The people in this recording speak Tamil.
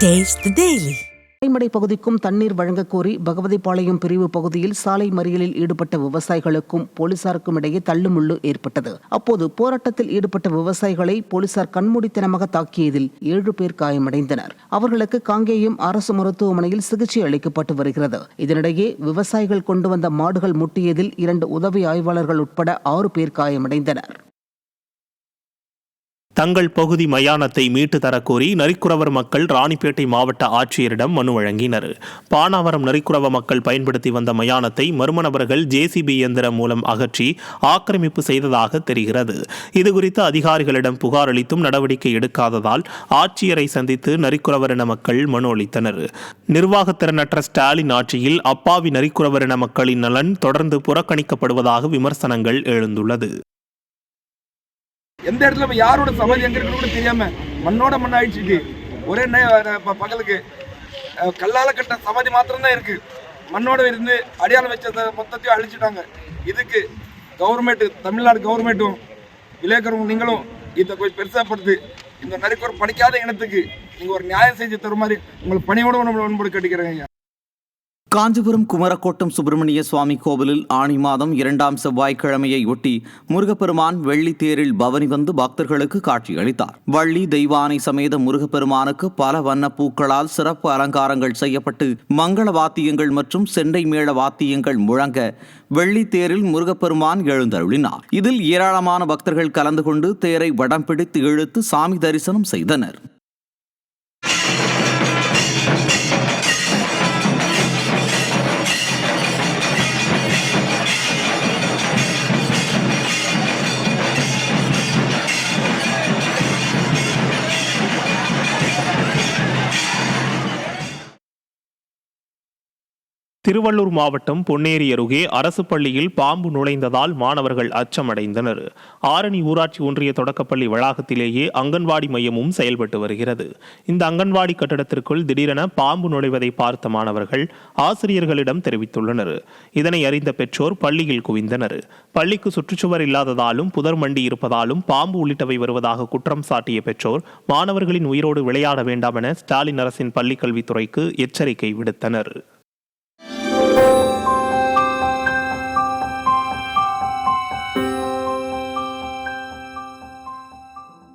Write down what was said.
Taste the Daily. மடை பகுதிக்கும் தண்ணீர் வழங்க கோரி பகவதிபாளையம் பிரிவு பகுதியில் சாலை மறியலில் ஈடுபட்ட விவசாயிகளுக்கும் போலீசாருக்கும் இடையே தள்ளுமுள்ளு ஏற்பட்டது. அப்போது போராட்டத்தில் ஈடுபட்ட விவசாயிகளை போலீசார் கண்மூடித்தனமாக தாக்கியதில் 7 பேர் காயமடைந்தனர். அவர்களுக்கு காங்கேயம் அரசு மருத்துவமனையில் சிகிச்சை அளிக்கப்பட்டு வருகிறது. இதனிடையே விவசாயிகள் கொண்டு வந்த மாடுகள் முட்டியதில் 2 உதவி ஆய்வாளர்கள் உட்பட 6 பேர் காயமடைந்தனர். தங்கள் பகுதி மயானத்தை மீட்டு தரக்கோரி நரிக்குறவர் மக்கள் ராணிப்பேட்டை மாவட்ட ஆட்சியரிடம் மனு வழங்கினர். பானாவரம் நரிக்குறவ மக்கள் பயன்படுத்தி வந்த மயானத்தை மர்ம நபர்கள் ஜேசிபி இயந்திரம் மூலம் அகற்றி ஆக்கிரமிப்பு செய்ததாக தெரிகிறது. இதுகுறித்து அதிகாரிகளிடம் புகார் அளித்தும் நடவடிக்கை எடுக்காததால் ஆட்சியரை சந்தித்து நரிக்குறவரின மக்கள் மனு அளித்தனர். நிர்வாகத்திறனற்ற ஸ்டாலின் ஆட்சியில் அப்பாவி நரிக்குறவரின மக்களின் நலன் தொடர்ந்து புறக்கணிக்கப்படுவதாக விமர்சனங்கள் எழுந்துள்ளது. எந்த இடத்துல யாரோட சமாதி எங்க இருக்குன்னு கூட தெரியாம மண்ணோட மண் ஆயிடுச்சு. ஒரே பகலுக்கு கல்லால கட்ட சமாதி மாத்திரம்தான் இருக்கு. மண்ணோட இருந்து அடையாளம் வச்ச மொத்தத்தையும் அழிச்சுட்டாங்க. இதுக்கு கவர்மெண்ட், தமிழ்நாடு கவர்மெண்ட்டும் விளையாடுறவங்க நீங்களும் இதை கொஞ்சம் பெருசாப்படுத்து இந்த நரிக்குறவர் படிக்காத இனத்துக்கு நீங்க ஒரு நியாயம் செஞ்சு தர மாதிரி உங்களுக்கு பணியோட ஒன்பது கட்டிக்கிறேங்க. காஞ்சிபுரம் குமரக்கோட்டம் சுப்பிரமணிய சுவாமி கோவிலில் ஆணி மாதம் 2ஆம் செவ்வாய்க்கிழமையொட்டி முருகப்பெருமான் வெள்ளி தேரில் பவனி வந்து பக்தர்களுக்கு காட்சியளித்தார். வள்ளி தெய்வானை சமேத முருகப்பெருமானுக்கு பல வண்ண பூக்களால் சிறப்பு அலங்காரங்கள் செய்யப்பட்டு மங்கள வாத்தியங்கள் மற்றும் செண்டை மேள வாத்தியங்கள் முழங்க வெள்ளி தேரில் முருகப்பெருமான் எழுந்தருளினார். இதில் ஏராளமான பக்தர்கள் கலந்து கொண்டு தேரை வடம் பிடித்து இழுத்து சாமி தரிசனம் செய்தனர். திருவள்ளூர் மாவட்டம் பொன்னேரி அருகே அரசு பள்ளியில் பாம்பு நுழைந்ததால் மாணவர்கள் அச்சமடைந்தனர். ஆரணி ஊராட்சி ஒன்றிய தொடக்கப்பள்ளி வளாகத்திலேயே அங்கன்வாடி மையமும் செயல்பட்டு வருகிறது. இந்த அங்கன்வாடி கட்டடத்திற்குள் திடீரென பாம்பு நுழைவதை பார்த்த மாணவர்கள் ஆசிரியர்களிடம் தெரிவித்துள்ளனர். இதனை அறிந்த பெற்றோர் பள்ளியில் குவிந்தனர். பள்ளிக்கு சுற்றுச்சுவர் இல்லாததாலும் புதர் மண்டி இருப்பதாலும் பாம்பு உள்ளிட்டவை வருவதாக குற்றம் சாட்டிய பெற்றோர் மாணவர்களின் உயிரோடு விளையாட வேண்டாம் என ஸ்டாலின் அரசின் பள்ளிக்கல்வித்துறைக்கு எச்சரிக்கை விடுத்தனர்.